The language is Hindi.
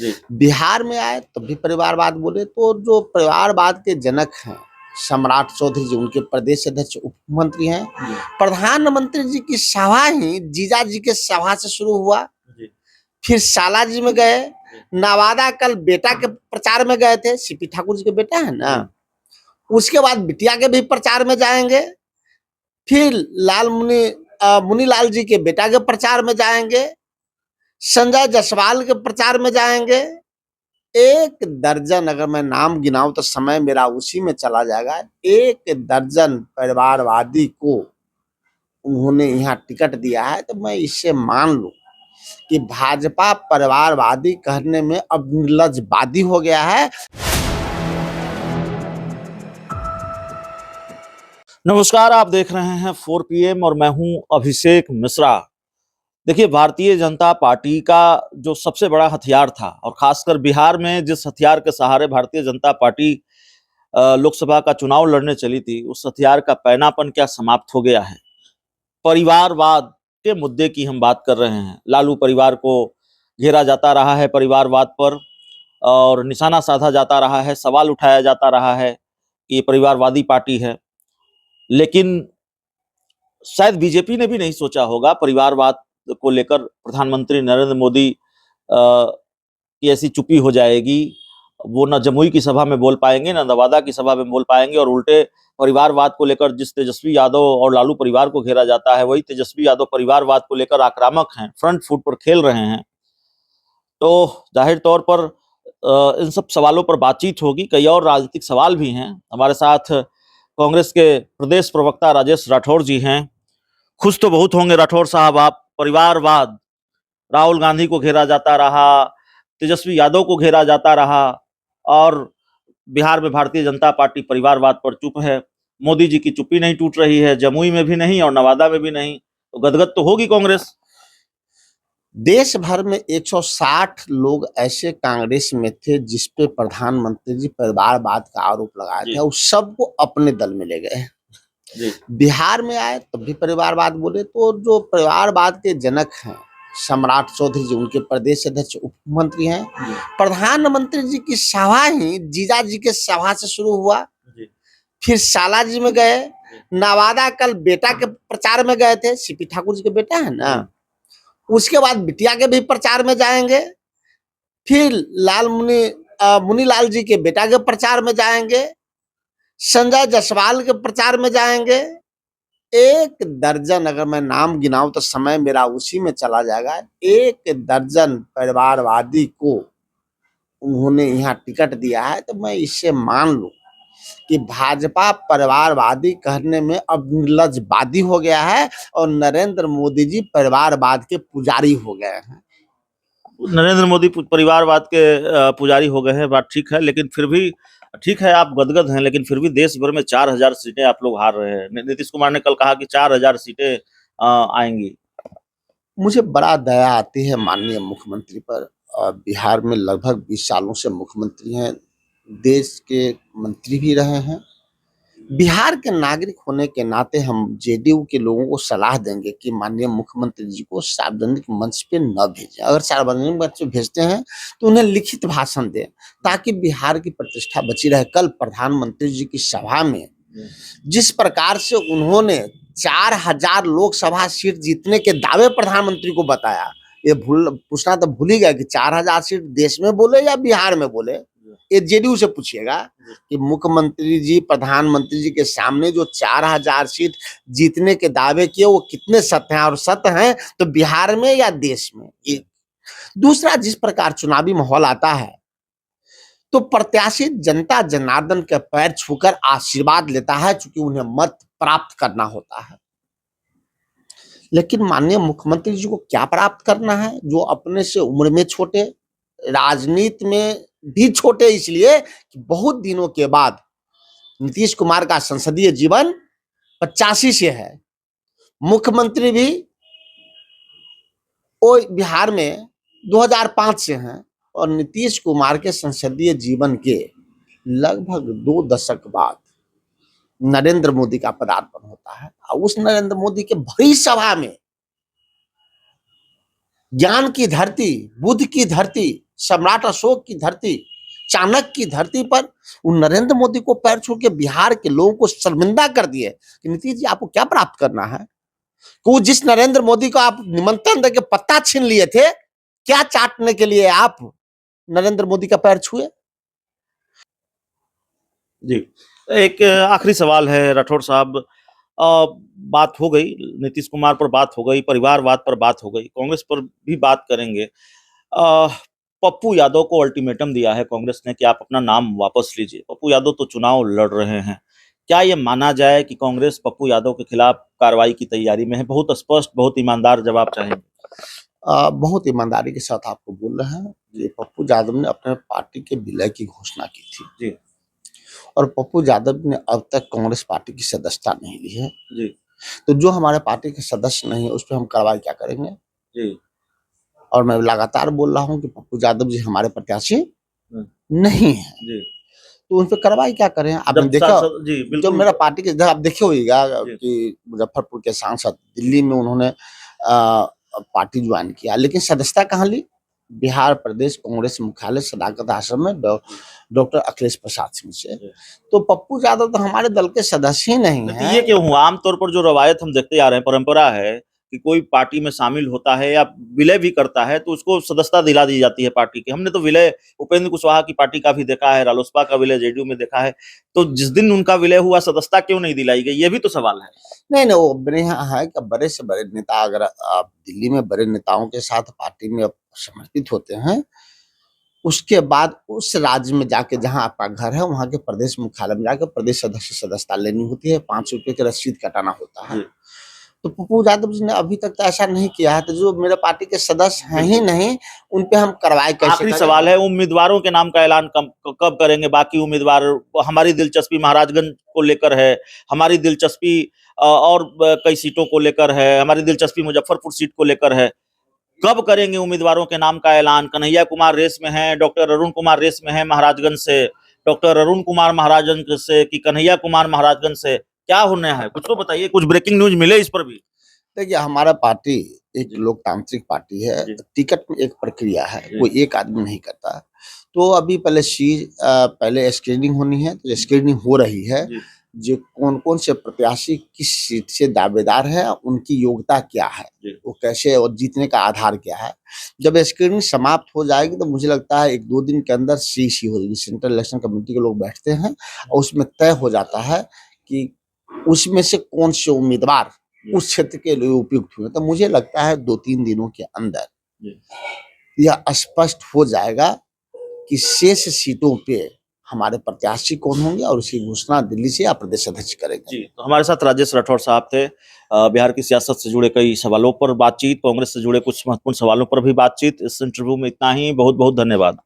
जी। बिहार में आए तब भी परिवारवाद बोले। तो जो परिवारवाद के जनक हैं सम्राट चौधरी जी, उनके प्रदेश अध्यक्ष उप मुख्यमंत्री हैं। जी। प्रधानमंत्री जी की सभा ही जीजा जी के सभा से शुरू हुआ, जी। फिर साला जी में गए, नवादा कल बेटा के प्रचार में गए थे, सीपी ठाकुर जी के बेटा है ना। उसके बाद बिटिया के भी प्रचार में जाएंगे, फिर मुनीलाल जी के बेटा के प्रचार में जाएंगे, संजय जायसवाल के प्रचार में जाएंगे। एक दर्जन, अगर मैं नाम गिनाऊं तो समय मेरा उसी में चला जाएगा। एक दर्जन परिवारवादी को उन्होंने यहाँ टिकट दिया है। तो मैं इससे मान लूं कि भाजपा परिवारवादी कहने में अब निर्लज्जवादी हो गया है। नमस्कार, आप देख रहे हैं 4 PM और मैं हूं अभिषेक मिश्रा। देखिए, भारतीय जनता पार्टी का जो सबसे बड़ा हथियार था और खासकर बिहार में जिस हथियार के सहारे भारतीय जनता पार्टी लोकसभा का चुनाव लड़ने चली थी, उस हथियार का पैनापन क्या समाप्त हो गया है। परिवारवाद के मुद्दे की हम बात कर रहे हैं। लालू परिवार को घेरा जाता रहा है परिवारवाद पर, और निशाना साधा जाता रहा है, सवाल उठाया जाता रहा है कि ये परिवारवादी पार्टी है। लेकिन शायद बीजेपी ने भी नहीं सोचा होगा परिवारवाद को लेकर प्रधानमंत्री नरेंद्र मोदी की ऐसी चुप्पी हो जाएगी। वो न जमुई की सभा में बोल पाएंगे, न नवादा की सभा में बोल पाएंगे, और उल्टे परिवारवाद को लेकर जिस तेजस्वी यादव और लालू परिवार को घेरा जाता है, वही तेजस्वी यादव परिवारवाद को लेकर आक्रामक हैं, फ्रंट फुट पर खेल रहे हैं। तो जाहिर तौर पर इन सब सवालों पर बातचीत होगी। कई और राजनीतिक सवाल भी हैं। हमारे साथ कांग्रेस के प्रदेश प्रवक्ता राजेश राठौर जी हैं। खुश तो बहुत होंगे राठौर साहब आप। परिवारवाद, राहुल गांधी को घेरा जाता रहा, तेजस्वी यादव को घेरा जाता रहा, और बिहार में भारतीय जनता पार्टी परिवारवाद पर चुप है। मोदी जी की चुप्पी नहीं टूट रही है, जमुई में भी नहीं और नवादा में भी नहीं। तो गदगद तो होगी कांग्रेस। देश भर में 160 लोग ऐसे कांग्रेस में थे जिस पे प्रधानमंत्री जी परिवारवाद का आरोप लगाए थे, उस सबको अपने दल में ले गए। बिहार में आए तब भी परिवारवाद बोले। तो जो परिवारवाद के जनक हैं सम्राट चौधरी जी, उनके प्रदेश अध्यक्ष उप मुख्यमंत्री हैं। प्रधानमंत्री जी की सभा ही जीजा जी के सभा से शुरू हुआ, फिर साला जी में गए, नवादा कल बेटा के प्रचार में गए थे, सीपी ठाकुर जी के बेटा है ना। उसके बाद बिटिया के भी प्रचार में जाएंगे, फिर मुनीलाल जी के बेटा के प्रचार में जाएंगे, संजय जायसवाल के प्रचार में जाएंगे। एक दर्जन, अगर मैं नाम गिनाऊं तो समय मेरा उसी में चला जाएगा। एक दर्जन परिवारवादी को उन्होंने यहाँ टिकट दिया है। तो मैं इससे मान लूं कि भाजपा परिवारवादी कहने में अब निर्लज्जवादी हो गया है और नरेंद्र मोदी जी परिवारवाद के पुजारी हो गए हैं। नरेंद्र मोदी परिवारवाद के पुजारी हो गए हैं, बात ठीक है। लेकिन फिर भी ठीक है, आप गदगद हैं, लेकिन फिर भी देश भर में 4000 सीटें आप लोग हार रहे हैं। नीतीश कुमार ने कल कहा कि 4000 सीटें आएंगी। मुझे बड़ा दया आती है माननीय मुख्यमंत्री पर। बिहार में लगभग 20 सालों से मुख्यमंत्री हैं, देश के मंत्री भी रहे हैं। बिहार के नागरिक होने के नाते हम जेडीयू के लोगों को सलाह देंगे कि माननीय मुख्यमंत्री जी को सार्वजनिक मंच पे न भेजें। अगर सार्वजनिक मंच पे भेजते हैं तो उन्हें लिखित भाषण दें, ताकि बिहार की प्रतिष्ठा बची रहे। कल प्रधानमंत्री जी की सभा में जिस प्रकार से उन्होंने 4000 लोकसभा सीट जीतने के दावे प्रधानमंत्री को बताया, ये पूछना तो भूल ही गया कि 4000 सीट देश में बोले या बिहार में बोले। ये जेडीयू से पूछिएगा कि मुख्यमंत्री जी प्रधानमंत्री जी के सामने जो 4000 सीट जीतने के दावे किए वो कितने सत्य हैं, और सत्य हैं तो बिहार में या देश में। दूसरा, जिस प्रकार चुनावी माहौल आता है तो प्रत्याशी जनता जनार्दन के पैर छूकर आशीर्वाद लेता है, चूंकि उन्हें मत प्राप्त करना होता है। लेकिन माननीय मुख्यमंत्री जी को क्या प्राप्त करना है, जो अपने से उम्र में छोटे, राजनीति में भी छोटे, इसलिए कि बहुत दिनों के बाद नीतीश कुमार का संसदीय जीवन 85 से है। मुख्यमंत्री भी वो बिहार में 2005 से हैं, और नीतीश कुमार के संसदीय जीवन के लगभग 2 दशक बाद नरेंद्र मोदी का पदार्पण होता है। और उस नरेंद्र मोदी के भरी सभा में ज्ञान की धरती, बुद्ध की धरती, सम्राट अशोक की धरती, चाणक्य की धरती पर उन नरेंद्र मोदी को पैर छू के बिहार के लोगों को शर्मिंदा कर दिए कि नीतीश जी आपको क्या प्राप्त करना है। वो जिस नरेंद्र मोदी को आप निमंत्रण देके पत्ता छीन लिए थे, क्या चाटने के लिए आप नरेंद्र मोदी का पैर छुए। जी, एक आखिरी सवाल है राठौड़ साहब। बात हो गई, नीतीश कुमार पर बात हो गई, परिवारवाद पर बात हो गई, कांग्रेस पर भी बात करेंगे। पप्पू यादव को अल्टीमेटम दिया है कांग्रेस ने कि आप अपना नाम वापस लीजिए। पप्पू यादव तो चुनाव लड़ रहे हैं। क्या ये माना जाए कि कांग्रेस पप्पू यादव के खिलाफ कार्रवाई की तैयारी में है? बहुत स्पष्ट, बहुत ईमानदार जवाब चाहेंगे। बहुत ईमानदारी के साथ आपको बोल रहे हैं कि पप्पू यादव ने अपने पार्टी के विलय की घोषणा की थी जी, और पप्पू यादव ने अब तक कांग्रेस पार्टी की सदस्यता नहीं ली है। जी, तो जो हमारे पार्टी के सदस्य नहीं है उस पर हम कार्रवाई क्या करेंगे। जी, और मैं लगातार बोल रहा हूं कि पप्पू यादव जी हमारे प्रत्याशी हम्म, नहीं है, जी। तो उन पर कार्रवाई क्या करें। आपने जब देखा सांसद जी जो बिल्कुल मेरा पार्टी के इधर आप देखे होइएगा जी, कि मुजफ्फरपुर के सांसद दिल्ली में उन्होंने पार्टी ज्वाइन किया, लेकिन सदस्यता कहाँ ली। बिहार प्रदेश कांग्रेस मुख्यालय सदाकत आश्रम में डॉक्टर अखिलेश प्रसाद सिंह से। जी। तो पप्पू यादव तो हमारे दल के सदस्य ही नहीं लेकिन है। ये क्यों हुआ? आमतौर पर जो रवायत हम देखते आ रहे हैं, परंपरा है कि कोई पार्टी में शामिल होता है या विलय भी करता है तो उसको सदस्यता दिला दी जाती है पार्टी की। हमने तो विलय उपेंद्र कुशवाहा की पार्टी का भी देखा है, रालोसपा का विलय जेडीयू में देखा है। तो जिस दिन उनका विलय हुआ सदस्यता क्यों नहीं दिलाई गई? ये भी तो सवाल है। नहीं नहीं, वो मेरे यहाँ है कि बड़े से बड़े नेता अगर आप दिल्ली में बड़े नेताओं के साथ पार्टी में समर्पित होते हैं, उसके बाद उस राज्य में जाके जहाँ आपका घर है वहाँ के प्रदेश मुख्यालय में जाकर प्रदेश सदस्य सदस्यता लेनी होती है, 5 रुपए की रसीद कटाना होता है। जी, तो पप्पू यादव जी ने अभी तक तो ऐसा नहीं किया है, तो जो मेरे पार्टी के सदस्य हैं ही बिल्कुल। नहीं, उन पे हम कार्रवाई कैसे आखिरी करें। सवाल है, उम्मीदवारों के नाम का ऐलान कब करेंगे? बाकी उम्मीदवार, हमारी दिलचस्पी महाराजगंज को लेकर है, हमारी दिलचस्पी और कई सीटों को लेकर है, हमारी दिलचस्पी मुजफ्फरपुर सीट को लेकर है। कब करेंगे उम्मीदवारों के नाम का ऐलान? कन्हैया कुमार रेस में है, डॉक्टर अरुण कुमार रेस में है महाराजगंज से, डॉक्टर अरुण कुमार महाराजगंज से कि कन्हैया कुमार महाराजगंज से? क्या होना है? कुछ तो बताइए, कुछ ब्रेकिंग न्यूज मिले इस पर भी। देखिए हमारा पार्टी एक जी, लोकतांत्रिक पार्टी है, जी, टिकट में एक प्रक्रिया है, जी, कोई एक आदमी नहीं करता। तो अभी पहले स्क्रीनिंग होनी है, तो स्क्रीनिंग हो रही है। जी, जो कौन-कौन से प्रत्याशी किस सीट से दावेदार है, उनकी योग्यता क्या है, जी, वो कैसे और जीतने का आधार क्या है। जब स्क्रीनिंग समाप्त हो जाएगी तो मुझे लगता है 1-2 दिन के अंदर सीसी हो जाएगी, सेंट्रल इलेक्शन कमेटी के लोग बैठते हैं और उसमें तय हो जाता है कि उसमें से कौन से उम्मीदवार जी, उस क्षेत्र के लिए उपयुक्त हुए। तो मुझे लगता है 2-3 दिनों के अंदर जी, यह स्पष्ट हो जाएगा कि शेष सीटों पे हमारे प्रत्याशी कौन होंगे और उसकी घोषणा दिल्ली से या प्रदेश अध्यक्ष करेंगे। जी। तो हमारे साथ राजेश राठौड़ साहब थे। बिहार की सियासत से जुड़े कई सवालों पर बातचीत, कांग्रेस से जुड़े कुछ महत्वपूर्ण सवालों पर भी बातचीत। इस इंटरव्यू में इतना ही। बहुत बहुत धन्यवाद।